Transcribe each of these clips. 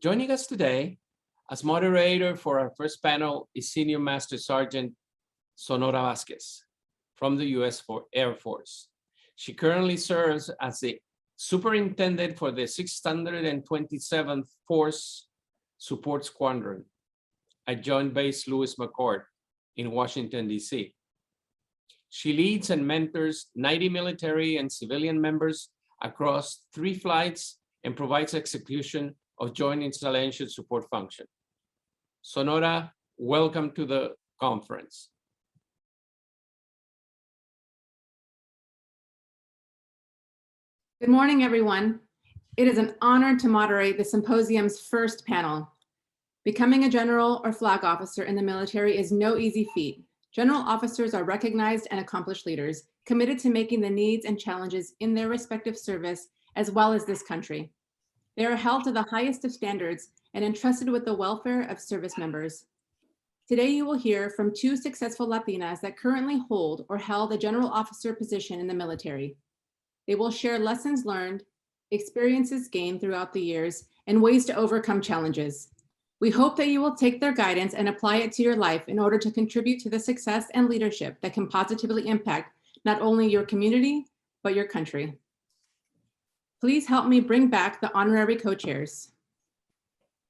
Joining us today as moderator for our first panel is Senior Master Sergeant Sonora Vasquez from the U.S. Air Force. She currently serves as the Superintendent for the 627th Force Support Squadron at Joint Base Lewis McChord in Washington, D.C. She leads and mentors 90 military and civilian members across 3 flights and provides execution of Joint Installation Support Function. Sonora, welcome to the conference. Good morning, everyone. It is an honor to moderate the symposium's first panel. Becoming a general or flag officer in the military is no easy feat. General officers are recognized and accomplished leaders, committed to making the needs and challenges in their respective service, as well as this country. They are held to the highest of standards and entrusted with the welfare of service members. Today, you will hear from 2 successful Latinas that currently hold or held a general officer position in the military. They will share lessons learned, experiences gained throughout the years, and ways to overcome challenges. We hope that you will take their guidance and apply it to your life in order to contribute to the success and leadership that can positively impact not only your community, but your country. Please help me bring back the honorary co-chairs.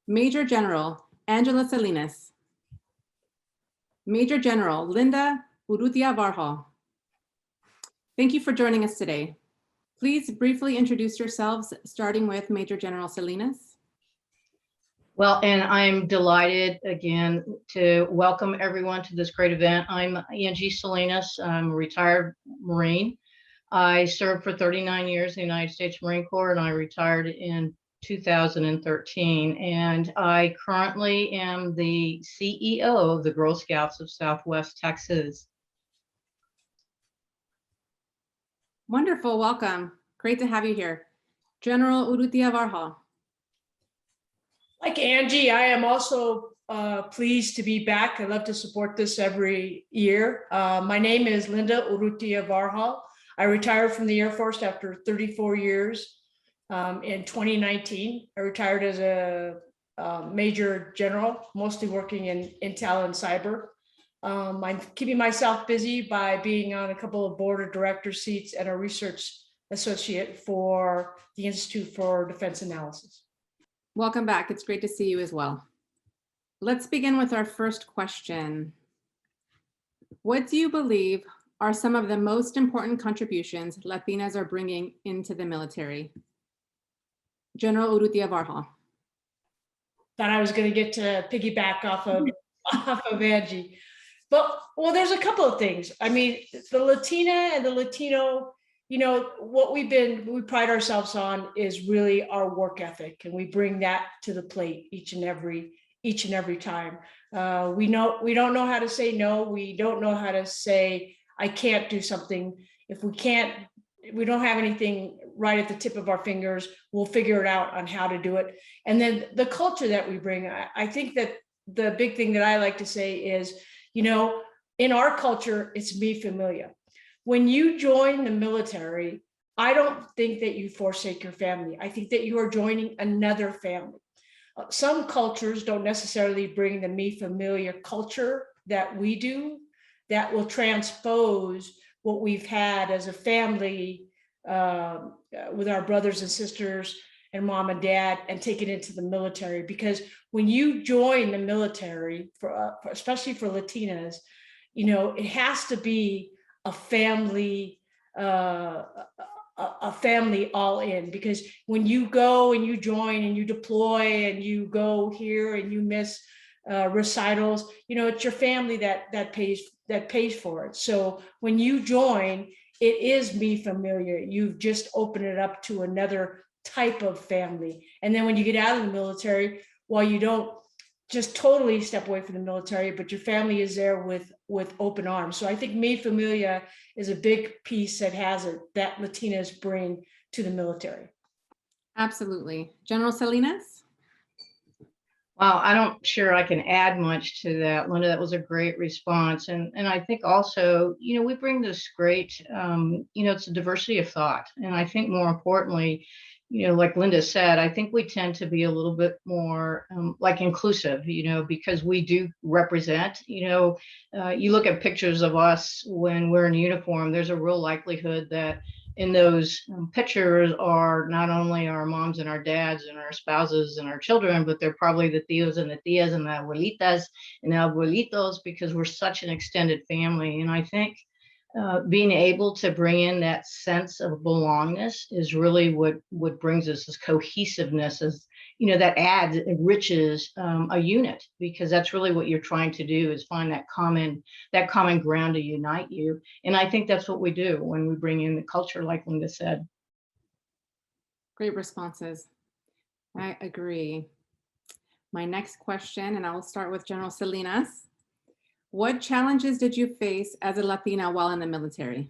Major General Angela Salinas. Major General Linda Urrutia Varjal. Thank you for joining us today. Please briefly introduce yourselves, starting with Major General Salinas. Well, and I'm delighted again to welcome everyone to this great event. I'm Angie Salinas. I'm a retired Marine. I served for 39 years in the United States Marine Corps, and I retired in 2013. And I currently am the CEO of the Girl Scouts of Southwest Texas. Wonderful, welcome. Great to have you here. General Urrutia Varjal. Like Angie, I am also pleased to be back. I love to support this every year. My name is Linda Urrutia Varjal. I retired from the Air Force after 34 years in 2019. I retired as a Major General, mostly working in Intel and Cyber. I'm keeping myself busy by being on a couple of board of directors seats and a research associate for the Institute for Defense Analysis. Welcome back. It's great to see you as well. Let's begin with our first question. What do you believe are some of the most important contributions Latinas are bringing into the military? General Urrutia Varjal. Thought I was going to get to piggyback off of Angie. But, well, there's a couple of things. I mean, the Latina and the Latino, you know, what we pride ourselves on is really our work ethic, and we bring that to the plate each and every time. We don't know how to say no. We don't know how to say, I can't do something. If we don't have anything right at the tip of our fingers, we'll figure it out on how to do it. And then the culture that we bring, I think that the big thing that I like to say is, you know, in our culture, it's mi familia. When you join the military, I don't think that you forsake your family. I think that you are joining another family. Some cultures don't necessarily bring the mi familia culture that we do, that will transpose what we've had as a family with our brothers and sisters and mom and dad, and take it into the military. Because when you join the military, especially for Latinas, you know, it has to be a family all in. Because when you go and you join and you deploy and you go here and you miss recitals, you know, it's your family that pays for it. So when you join, it is mi familia. You've just opened it up to another type of family. And then when you get out of the military, while you don't just totally step away from the military, but your family is there with open arms. So I think mi familia is a big piece that Latinas bring to the military. Absolutely. General Salinas? Wow, I'm not sure I can add much to that, Linda. That was a great response. And I think also, you know, we bring this great, you know, it's a diversity of thought. And I think more importantly, like Linda said, I think we tend to be a little bit more like inclusive, because we do represent, you look at pictures of us when we're in uniform, there's a real likelihood that in those pictures are not only our moms and our dads and our spouses and our children, but they're probably the tios and the tias and the abuelitas and the abuelitos, because we're such an extended family. And I think being able to bring in that sense of belongingness is really what brings us this cohesiveness, is that adds, enriches a unit, because that's really what you're trying to do, is find that common ground to unite you. And I think that's what we do when we bring in the culture, like Linda said. Great responses. I agree. My next question, and I will start with General Salinas. What challenges did you face as a Latina while in the military?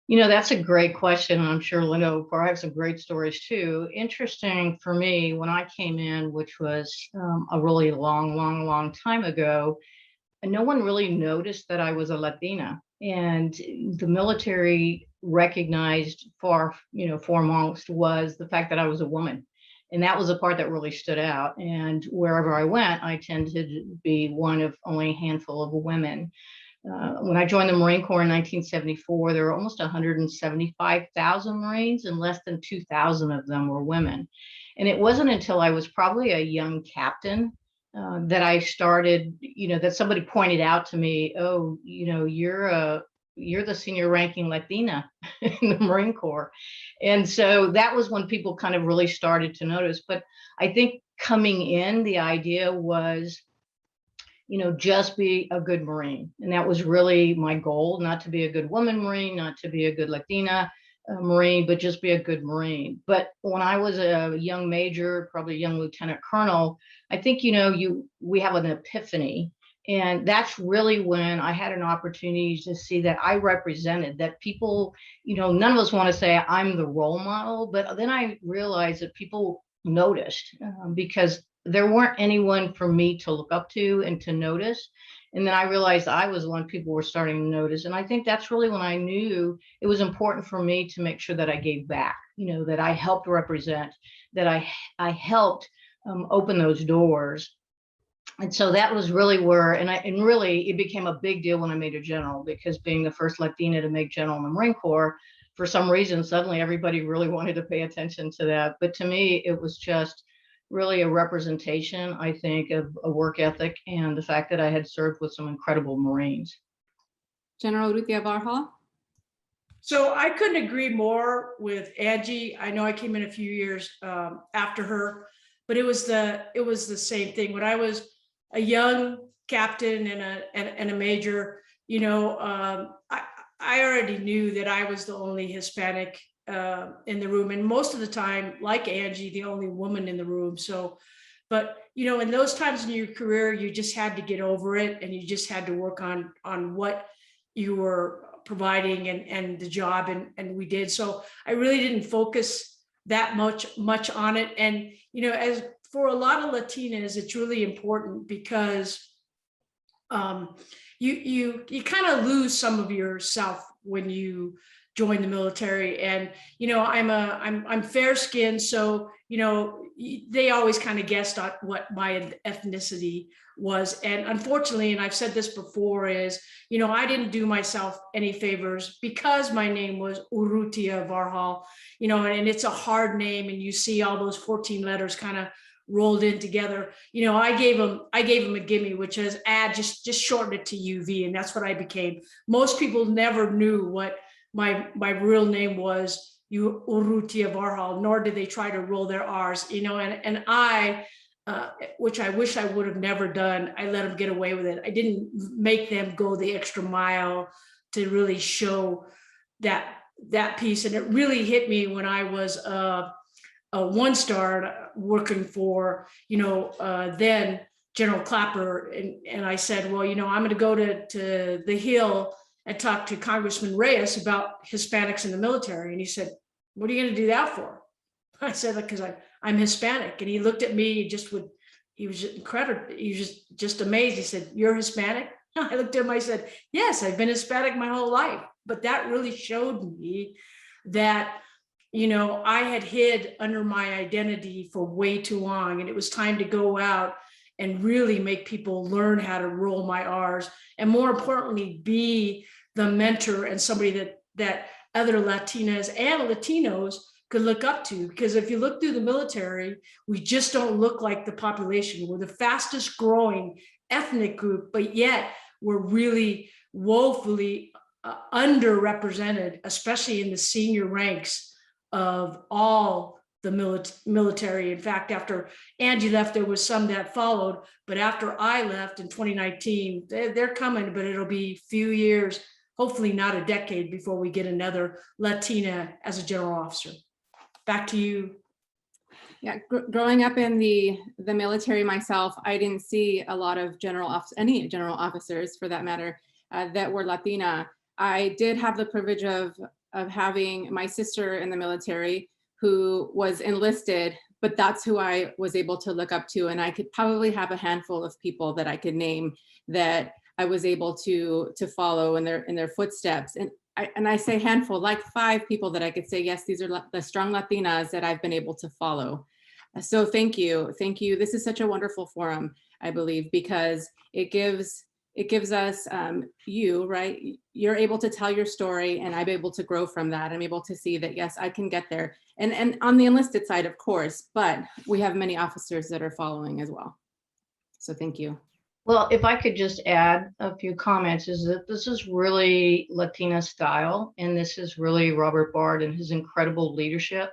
That's a great question. I'm sure Linda will probably have some great stories too. Interesting for me, when I came in, which was a really long time ago, no one really noticed that I was a Latina. And the military recognized foremost was the fact that I was a woman. And that was the part that really stood out. And wherever I went, I tended to be one of only a handful of women. When I joined the Marine Corps in 1974, there were almost 175,000 Marines, and less than 2,000 of them were women. And it wasn't until I was probably a young captain that I started, that somebody pointed out to me, oh, you're the senior ranking Latina in the Marine Corps. And so that was when people kind of really started to notice. But I think coming in, the idea was, just be a good Marine. And that was really my goal, not to be a good woman Marine, not to be a good Latina Marine, but just be a good Marine. But when I was a young major, probably a young lieutenant colonel, I think, we have an epiphany. And that's really when I had an opportunity to see that I represented, that people, none of us want to say I'm the role model, but then I realized that people noticed because there weren't anyone for me to look up to and to notice. And then I realized I was the one people were starting to notice. And I think that's really when I knew it was important for me to make sure that I gave back, that I helped represent, that I helped open those doors. And so that was really where, and really it became a big deal when I made a general, because being the first Latina to make general in the Marine Corps, for some reason, suddenly everybody really wanted to pay attention to that. But to me, it was just really a representation, I think, of a work ethic and the fact that I had served with some incredible Marines. General Urrutia Varjal. So I couldn't agree more with Angie. I know I came in a few years after her, but it was the same thing. When I was a young captain and a major, I already knew that I was the only Hispanic in the room, and most of the time, like Angie, the only woman in the room. So, but in those times in your career, you just had to get over it, and you just had to work on what you were providing and the job, and we did. So I really didn't focus that much on it. And as for a lot of Latinas, it's really important because you kind of lose some of yourself when you join the military. And I'm fair skinned, so they always kind of guessed on what my ethnicity was. And unfortunately, and I've said this before, is I didn't do myself any favors because my name was Urrutia Varjal, and it's a hard name, and you see all those 14 letters kind of rolled in together. I gave him a gimme, which is just shorten it to UV, and that's what I became. Most people never knew what my real name was, Urrutia Varjal, nor did they try to roll their R's, and I, which I wish I would have never done, I let them get away with it. I didn't make them go the extra mile to really show that piece. And it really hit me when I was a one-star working for, then General Clapper. And I said, well, I'm going to go to the Hill and talk to Congressman Reyes about Hispanics in the military. And he said, what are you going to do that for? I said, because I'm Hispanic. And he looked at me he was just incredible. He was just amazed. He said, you're Hispanic? I looked at him, I said, yes, I've been Hispanic my whole life. But that really showed me that I had hid under my identity for way too long, and it was time to go out and really make people learn how to roll my R's, and more importantly, be the mentor and somebody that other Latinas and Latinos could look up to. Because if you look through the military, we just don't look like the population. We're the fastest growing ethnic group, but yet we're really woefully underrepresented, especially in the senior ranks of all the military. In fact, after Angie left, there was some that followed, but after I left in 2019, they're coming, but it'll be a few years, hopefully not a decade, before we get another Latina as a general officer. Back to you. Yeah, growing up in the military myself, I didn't see a lot of any general officers for that matter, that were Latina. I did have the privilege of having my sister in the military who was enlisted, but that's who I was able to look up to. And I could probably have a handful of people that I could name that I was able to follow in their footsteps. And I say handful, like 5 people that I could say, yes, these are the strong Latinas that I've been able to follow. So thank you. Thank you. This is such a wonderful forum, I believe, because it gives us, right? You're able to tell your story, and I'm able to grow from that. I'm able to see that, yes, I can get there. And on the enlisted side, of course, but we have many officers that are following as well. So thank you. Well, if I could just add a few comments, is that this is really Latina style, and this is really Robert Bard and his incredible leadership,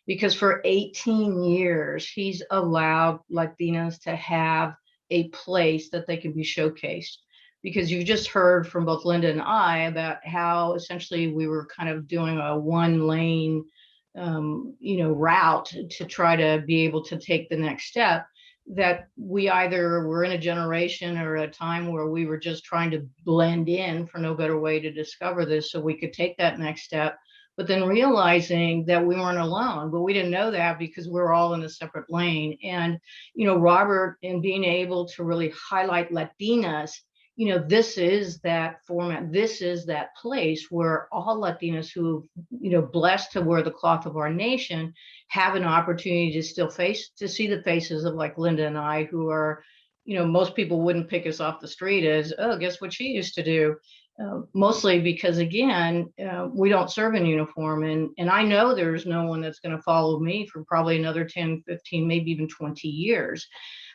because for 18 years, he's allowed Latinas to have a place that they can be showcased. Because you've just heard from both Linda and I about how essentially we were kind of doing a 1-lane, route to try to be able to take the next step. That we either were in a generation or a time where we were just trying to blend in, for no better way to discover this, so we could take that next step, but then realizing that we weren't alone. But we didn't know that because we were all in a separate lane. And, Robert, in being able to really highlight Latinas, this is that format. This is that place where all Latinas who, blessed to wear the cloth of our nation, have an opportunity to still see the faces of, like, Linda and I, who are, most people wouldn't pick us off the street as, oh, guess what she used to do? Mostly because, again, we don't serve in uniform. And I know there's no one that's going to follow me for probably another 10, 15, maybe even 20 years.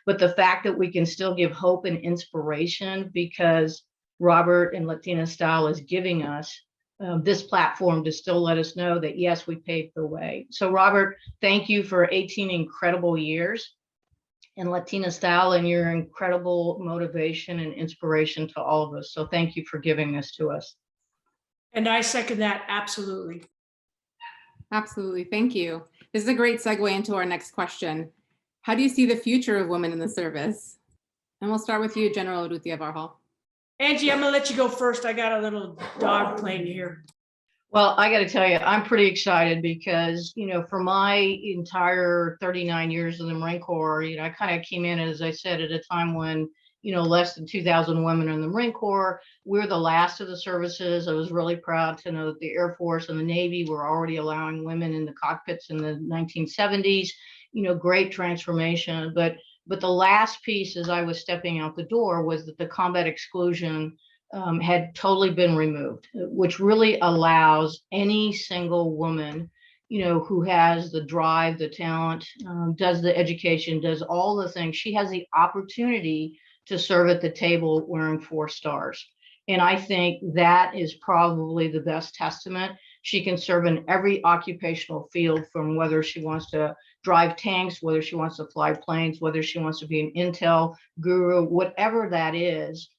But the fact that we can still give hope and inspiration because Robert and Latina Style is giving us this platform to still let us know that, yes, we paved the way. So, Robert, thank you for 18 incredible years in Latina Style and your incredible motivation and inspiration to all of us. So thank you for giving this to us. And I second that, absolutely. Absolutely. Thank you. This is a great segue into our next question. How do you see the future of women in the service? And we'll start with you, General Urrutia Varjal. Angie, I'm gonna let you go first. I got a little dog playing here. Well, I got to tell you, I'm pretty excited because, for my entire 39 years in the Marine Corps, I kind of came in, as I said, at a time when, less than 2,000 women are in the Marine Corps. We're the last of the services. I was really proud to know that the Air Force and the Navy were already allowing women in the cockpits in the 1970s. Great transformation. But the last piece, as I was stepping out the door, was that the combat exclusion had totally been removed, which really allows any single woman, who has the drive, the talent, does the education, does all the things. She has the opportunity to serve at the table wearing 4 stars. And I think that is probably the best testament. She can serve in every occupational field, from whether she wants to drive tanks, whether she wants to fly planes, whether she wants to be an intel guru, whatever that is,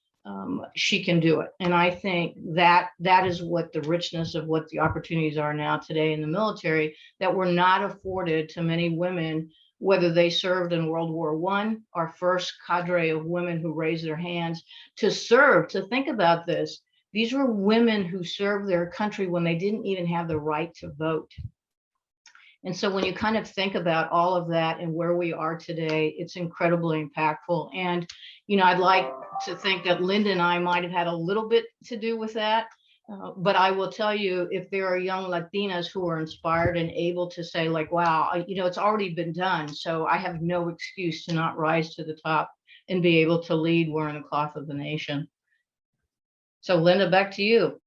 she can do it. And I think that is what the richness of what the opportunities are now today in the military, that were not afforded to many women, whether they served in World War I, our first cadre of women who raised their hands to serve. To think about this, these were women who served their country when they didn't even have the right to vote. And so when you kind of think about all of that and where we are today, it's incredibly impactful. And, I'd like to think that Linda and I might have had a little bit to do with that. But I will tell you, if there are young Latinas who are inspired and able to say like, wow, it's already been done. So I have no excuse to not rise to the top and be able to lead wearing the cloth of the nation. So Linda, back to you.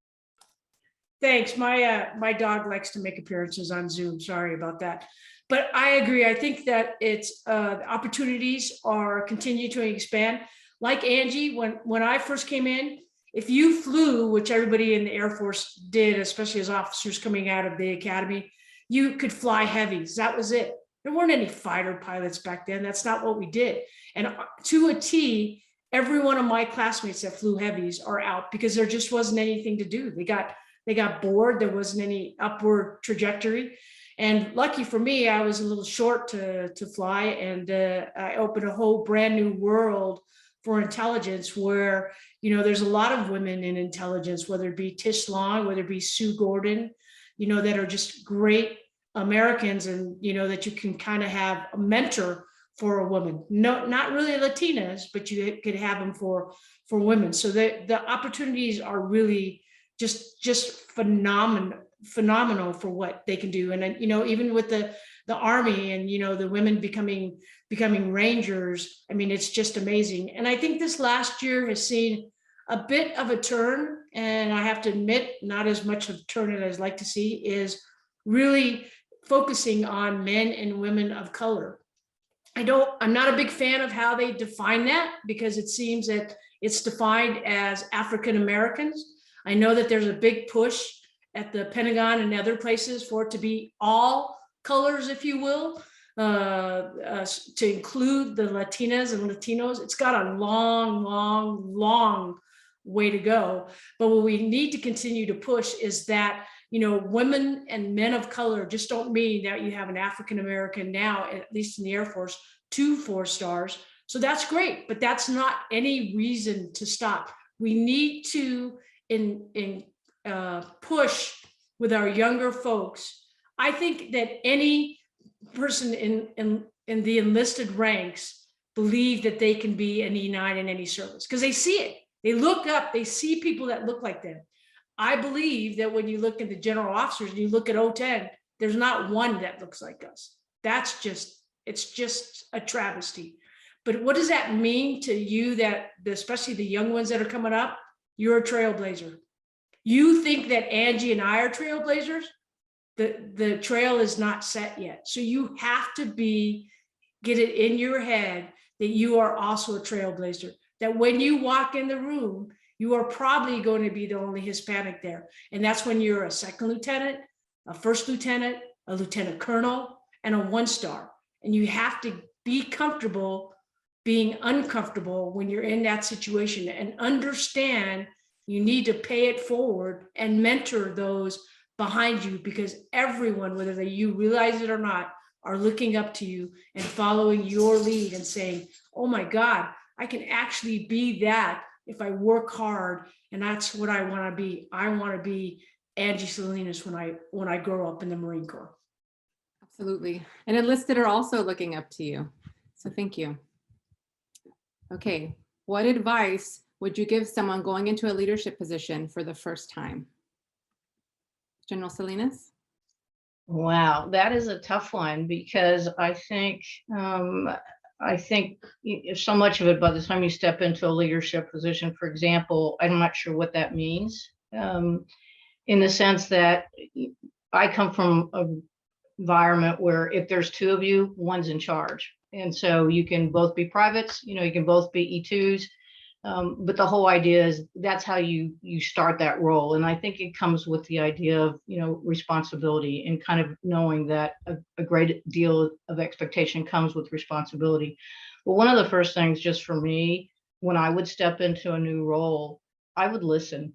Thanks. My dog likes to make appearances on Zoom. Sorry about that. But I agree. I think that it's opportunities are continue to expand. Like Angie, when I first came in, if you flew, which everybody in the Air Force did, especially as officers coming out of the academy, you could fly heavies. That was it. There weren't any fighter pilots back then. That's not what we did. And to a T, every one of my classmates that flew heavies are out because there just wasn't anything to do. They got bored. There wasn't any upward trajectory. And lucky for me, I was a little short to fly, and I opened a whole brand new world for intelligence where, there's a lot of women in intelligence, whether it be Tish Long, whether it be Sue Gordon, that are just great Americans, and, that you can kind of have a mentor for a woman. No, not really Latinas, but you could have them for women. So the opportunities are really just phenomenal for what they can do. And even with the Army and the women becoming Rangers, I mean, it's just amazing. And I think this last year has seen a bit of a turn, and I have to admit, not as much of a turn as I'd like to see, is really focusing on men and women of color. I'm not a big fan of how they define that, because it seems that it's defined as African Americans. I know that there's a big push at the Pentagon and other places for it to be all colors, if you will, to include the Latinas and Latinos. It's got a long way to go. But what we need to continue to push is that, women and men of color just don't mean that you have an African American now, at least in the Air Force, 2 4-stars. So that's great, but that's not any reason to stop. We need to push with our younger folks. I think that any person in the enlisted ranks believe that they can be an E9 in any service because they see it. They look up, they see people that look like them. I believe that when you look at the general officers and you look at O10, there's not one that looks like us. It's just a travesty. But what does that mean to you, that especially the young ones that are coming up? You're a trailblazer. You think that Angie and I are trailblazers? The trail is not set yet. So you have to get it in your head that you are also a trailblazer, that when you walk in the room, you are probably going to be the only Hispanic there. And that's when you're a second lieutenant, a first lieutenant, a lieutenant colonel, and a 1-star. And you have to be comfortable being uncomfortable when you're in that situation, and understand you need to pay it forward and mentor those behind you, because everyone, whether you realize it or not, are looking up to you and following your lead and saying, oh my God, I can actually be that if I work hard. And that's what I want to be. I want to be Angie Salinas when I grow up in the Marine Corps. Absolutely. And enlisted are also looking up to you. So thank you. Okay. What advice would you give someone going into a leadership position for the first time? General Salinas? Wow, that is a tough one, because I think so much of it, by the time you step into a leadership position, for example, I'm not sure what that means, in the sense that I come from an environment where if there's 2 of you, one's in charge. And so you can both be privates, you can both be E2s. But the whole idea is that's how you start that role. And I think it comes with the idea of, responsibility, and kind of knowing that a great deal of expectation comes with responsibility. But one of the first things, just for me, when I would step into a new role, I would listen.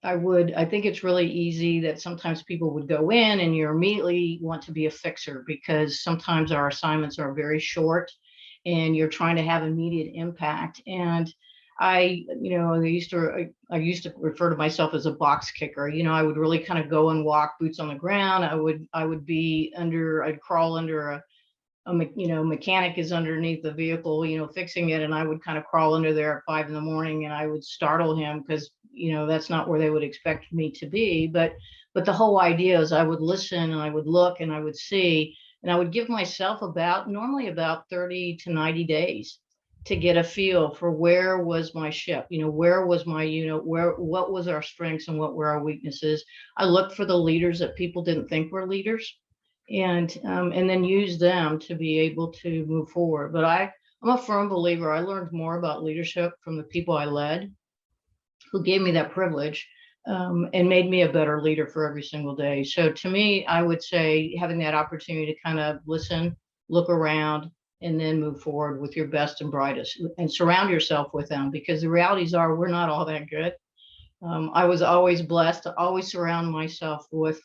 I think it's really easy that sometimes people would go in and you immediately want to be a fixer, because sometimes our assignments are very short and you're trying to have immediate impact. And I used to refer to myself as a box kicker. I would really kind of go and walk boots on the ground. I'd crawl under a mechanic is underneath the vehicle, fixing it. And I would kind of crawl under there at 5 in the morning, and I would startle him, because that's not where they would expect me to be. But the whole idea is I would listen and I would look and I would see, and I would give myself normally about 30 to 90 days to get a feel for where was my ship, where was my unit, what was our strengths and what were our weaknesses. I looked for the leaders that people didn't think were leaders, and then use them to be able to move forward. But I'm a firm believer. I learned more about leadership from the people I led, who gave me that privilege, and made me a better leader for every single day. So to me, I would say having that opportunity to kind of listen, look around, and then move forward with your best and brightest, and surround yourself with them, because the realities are we're not all that good. I was always blessed to always surround myself with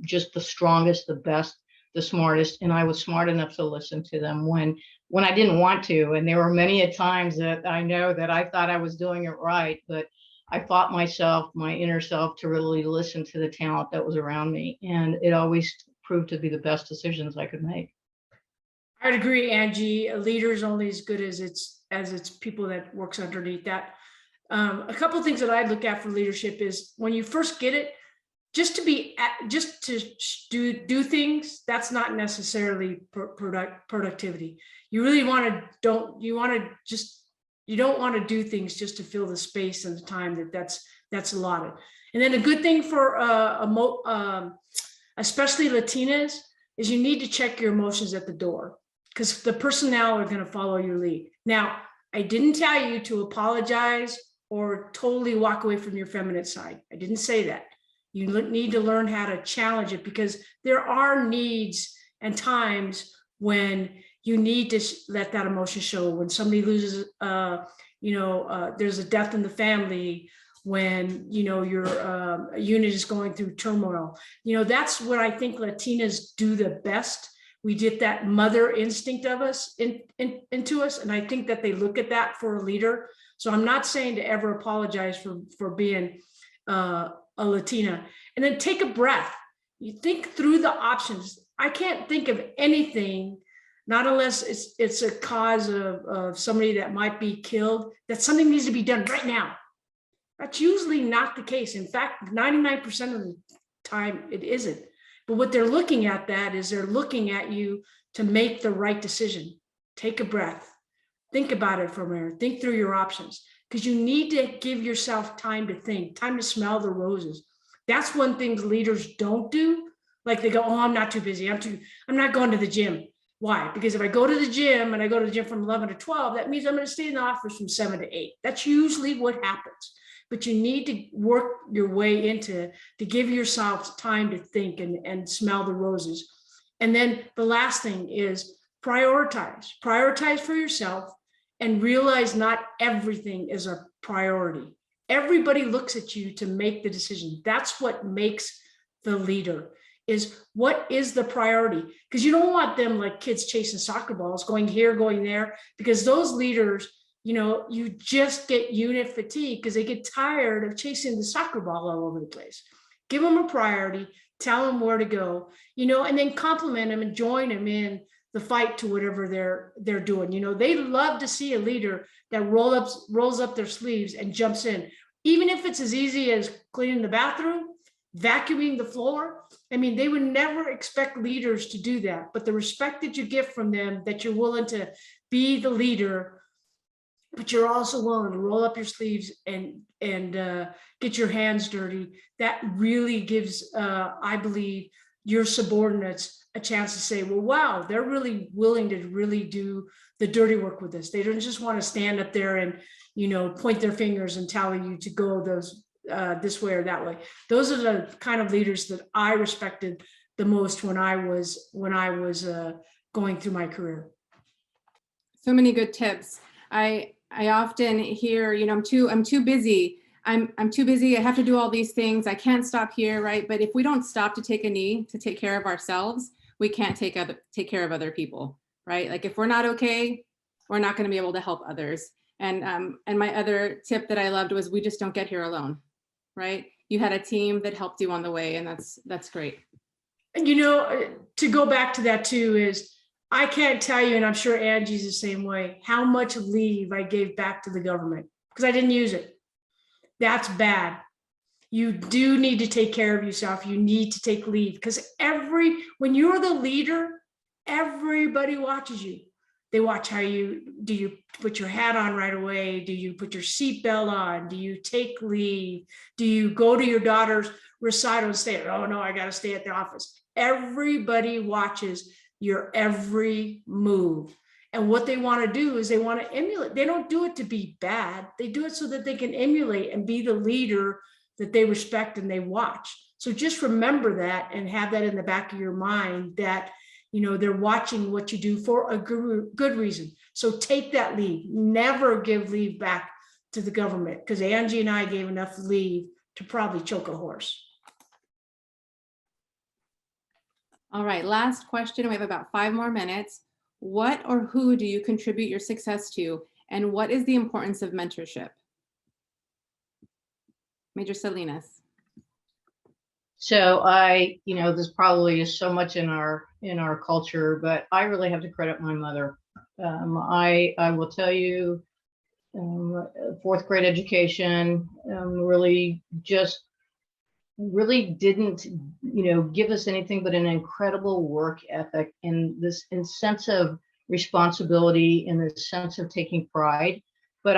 just the strongest, the best, the smartest, and I was smart enough to listen to them when I didn't want to. And there were many a times that I know that I thought I was doing it right, but I fought myself, my inner self, to really listen to the talent that was around me, and it always proved to be the best decisions I could make. I'd agree, Angie. A leader is only as good as its people that works underneath that. A couple of things that I look at for leadership is when you first get it, just to do things, that's not necessarily productivity. You really you don't want to do things just to fill the space and the time that's allotted. And then a good thing for especially Latinas is you need to check your emotions at the door, because the personnel are going to follow your lead. Now, I didn't tell you to apologize or totally walk away from your feminine side. I didn't say that. You need to learn how to challenge it, because there are needs and times when you need to let that emotion show. When somebody loses, there's a death in the family, when, your unit is going through turmoil. That's what I think Latinas do the best. We get that mother instinct of us into us. And I think that they look at that for a leader. So I'm not saying to ever apologize for being a Latina. And then take a breath. You think through the options. I can't think of anything, not unless it's a cause of somebody that might be killed, that something needs to be done right now. That's usually not the case. In fact, 99% of the time it isn't. But what they're looking at they're looking at you to make the right decision. Take a breath. Think about it for a minute. Think through your options, because you need to give yourself time to think, time to smell the roses. That's one thing leaders don't do. Like they go, oh, I'm not too busy. I'm not going to the gym. Why? Because if I go to the gym and I go to the gym from 11 to 12, that means I'm going to stay in the office from 7 to 8. That's usually what happens. But you need to work your way into to give yourself time to think and smell the roses. And then the last thing is prioritize. Prioritize for yourself and realize not everything is a priority. Everybody looks at you to make the decision. That's what makes the leader, is what is the priority? Because you don't want them like kids chasing soccer balls, going here, going there, because those leaders, you just get unit fatigue because they get tired of chasing the soccer ball all over the place. Give them a priority, tell them where to go, and then compliment them and join them in the fight to whatever they're doing. They love to see a leader that rolls up their sleeves and jumps in, even if it's as easy as cleaning the bathroom, vacuuming the floor. I mean, they would never expect leaders to do that, but the respect that you get from them, that you're willing to be the leader, but you're also willing to roll up your sleeves and get your hands dirty, that really gives, I believe, your subordinates a chance to say, well, wow, they're really willing to really do the dirty work with this. They don't just want to stand up there and, point their fingers and tell you to go this way or that way. Those are the kind of leaders that I respected the most when I was going through my career. So many good tips. I often hear, I'm too busy. I'm too busy. I have to do all these things. I can't stop here, right? But if we don't stop to take a knee to take care of ourselves, we can't take care of other people, right? Like if we're not okay, we're not going to be able to help others. And my other tip that I loved was we just don't get here alone, right? You had a team that helped you on the way, and that's great. And to go back to that too is, I can't tell you, and I'm sure Angie's the same way, how much leave I gave back to the government because I didn't use it. that's bad. You do need to take care of yourself. You need to take leave, because when you're the leader, everybody watches you. They watch do you put your hat on right away? Do you put your seatbelt on? Do you take leave? Do you go to your daughter's recital and say, oh no, I got to stay at the office? Everybody watches your every move. And what they want to do is they want to emulate. They don't do it to be bad. They do it so that they can emulate and be the leader that they respect and they watch. So just remember that and have that in the back of your mind, that they're watching what you do for a good reason. So take that leave. Never give leave back to the government, because Angie and I gave enough leave to probably choke a horse. All right, last question. We have about 5 more minutes. What or who do you contribute your success to, and what is the importance of mentorship? Major Salinas. So this probably is so much in our culture, but I really have to credit my mother. I will tell you, 4th grade education really didn't, give us anything but an incredible work ethic and this sense of responsibility and this sense of taking pride. But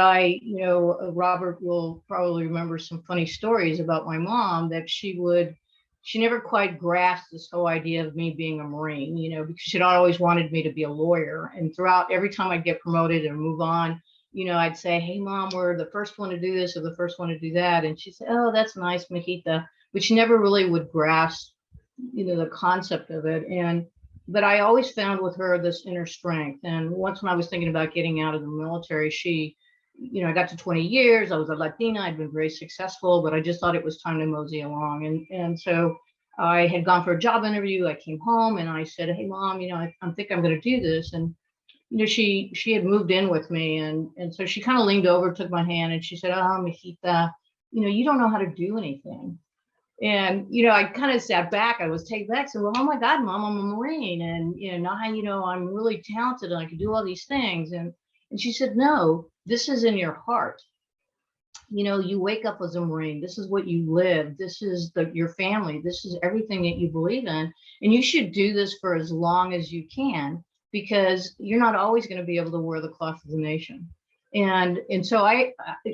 Robert will probably remember some funny stories about my mom, that she never quite grasped this whole idea of me being a Marine, because she'd always wanted me to be a lawyer. And throughout, every time I'd get promoted and move on, I'd say, hey, Mom, we're the first one to do this or the first one to do that. And she'd say, oh, that's nice, Mahita. But she never really would grasp, the concept of it. But I always found with her this inner strength. And once when I was thinking about getting out of the military, I got to 20 years, I was a Latina, I'd been very successful, but I just thought it was time to mosey along. And so I had gone for a job interview. I came home and I said, hey, Mom, I think I'm going to do this. And, she had moved in with me. And so she kind of leaned over, took my hand, and she said, oh, Mijita, you don't know how to do anything. And, I kind of sat back, I was taken back, said, well, oh my God, Mom, I'm a Marine. And, now, I'm really talented and I can do all these things. And she said, no, this is in your heart. You wake up as a Marine. This is what you live. This is your family. This is everything that you believe in. And you should do this for as long as you can, because you're not always going to be able to wear the cloth of the nation. And so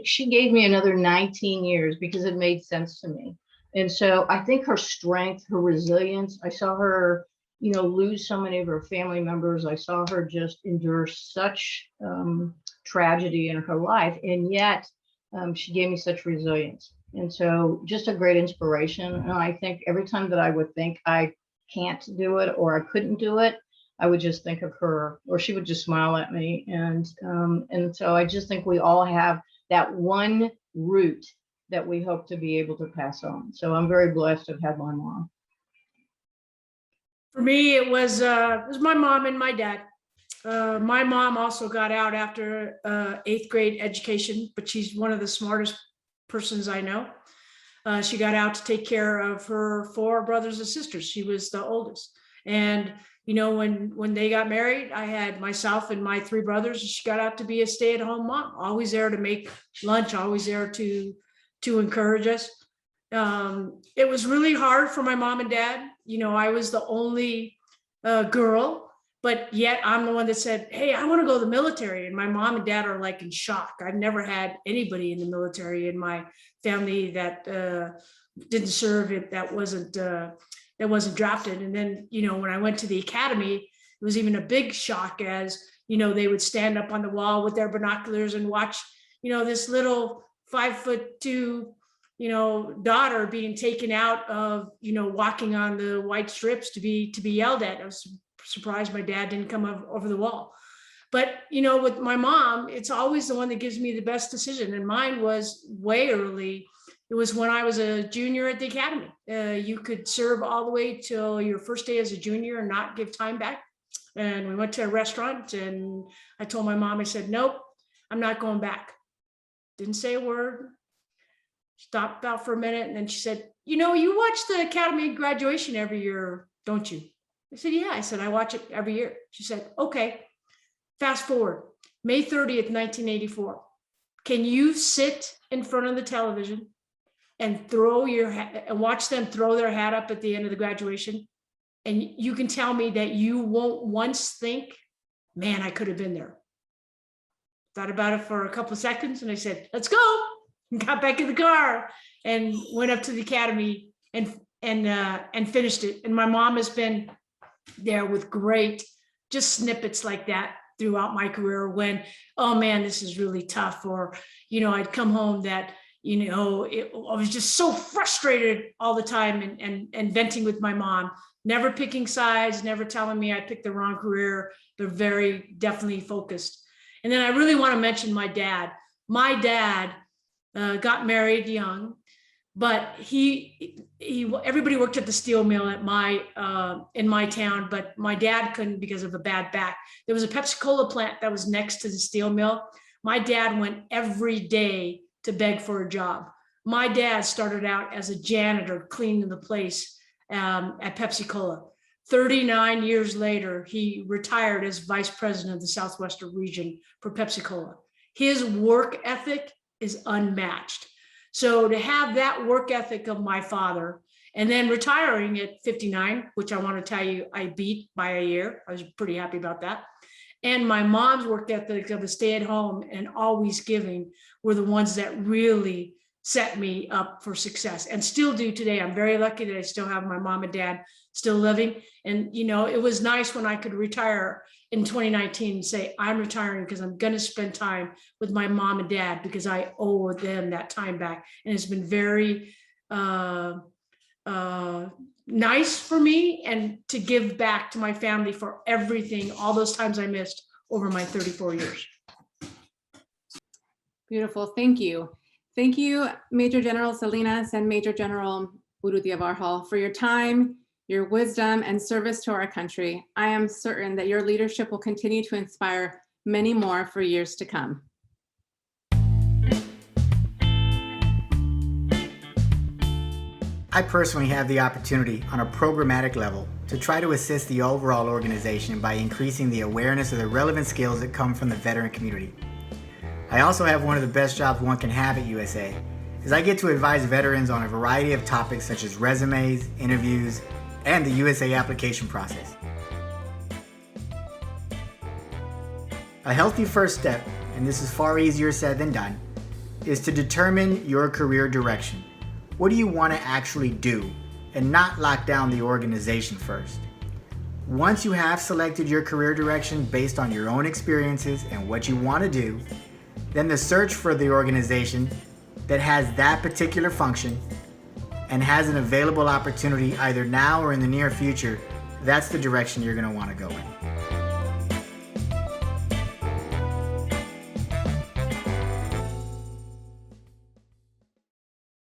she gave me another 19 years because it made sense to me. And so I think her strength, her resilience, I saw her, lose so many of her family members. I saw her just endure such tragedy in her life. And yet she gave me such resilience. And so just a great inspiration. And I think every time that I would think I can't do it or I couldn't do it, I would just think of her, or she would just smile at me. And so I just think we all have that one root that we hope to be able to pass on. So I'm very blessed to have had my mom. For me, it was my mom and my dad. My mom also got out after 8th grade education, but she's one of the smartest persons I know. She got out to take care of her 4 brothers and sisters. She was the oldest. And when they got married, I had myself and my 3 brothers. She got out to be a stay-at-home mom, always there to make lunch, always there to encourage us. It was really hard for my mom and dad. I was the only girl, but yet I'm the one that said, hey, I want to go to the military. And my mom and dad are like in shock. I've never had anybody in the military in my family that didn't serve, that wasn't drafted. And then, when I went to the academy, it was even a big shock, as, they would stand up on the wall with their binoculars and watch, this little 5'2", daughter being taken out of, walking on the white strips to be yelled at. I was surprised my dad didn't come over the wall. But, with my mom, it's always the one that gives me the best decision. And mine was way early. It was when I was a junior at the academy. You could serve all the way till your first day as a junior and not give time back. And we went to a restaurant and I told my mom, I said, nope, I'm not going back. Didn't say a word. Stopped out for a minute. And then she said, you watch the academy graduation every year, don't you? I said, yeah. I said, I watch it every year. She said, okay. Fast forward, May 30th, 1984. can you sit in front of the television and and watch them throw their hat up at the end of the graduation? And you can tell me that you won't once think, man, I could have been there. Thought about it for a couple of seconds and I said, let's go. And got back in the car and went up to the academy and finished it. And my mom has been there with great just snippets like that throughout my career when, oh man, this is really tough. Or, I'd come home that, I was just so frustrated all the time and venting with my mom, never picking sides, never telling me I picked the wrong career. They're very definitely focused. And then I really want to mention my dad. My dad got married young, but everybody worked at the steel mill at in my town, but my dad couldn't because of a bad back. There was a Pepsi-Cola plant that was next to the steel mill. My dad went every day to beg for a job. My dad started out as a janitor cleaning the place at Pepsi-Cola. 39 years later, he retired as vice president of the Southwestern region for Pepsi-Cola. His work ethic is unmatched. So to have that work ethic of my father and then retiring at 59, which I want to tell you, I beat by a year. I was pretty happy about that. And my mom's work ethic of a stay at home and always giving were the ones that really set me up for success and still do today. I'm very lucky that I still have my mom and dad still living. And, it was nice when I could retire in 2019 and say, I'm retiring because I'm going to spend time with my mom and dad because I owe them that time back. And it's been very nice for me and to give back to my family for everything, all those times I missed over my 34 years. Beautiful. Thank you. Thank you, Major General Salinas and Major General Urrutia Varjal, for your time, your wisdom, and service to our country. I am certain that your leadership will continue to inspire many more for years to come. I personally have the opportunity on a programmatic level to try to assist the overall organization by increasing the awareness of the relevant skills that come from the veteran community. I also have one of the best jobs one can have at USA, as I get to advise veterans on a variety of topics such as resumes, interviews, and the USA application process. A healthy first step, and this is far easier said than done, is to determine your career direction. What do you want to actually do, and not lock down the organization first? Once you have selected your career direction based on your own experiences and what you want to do, then the search for the organization that has that particular function and has an available opportunity either now or in the near future, that's the direction you're going to want to go in.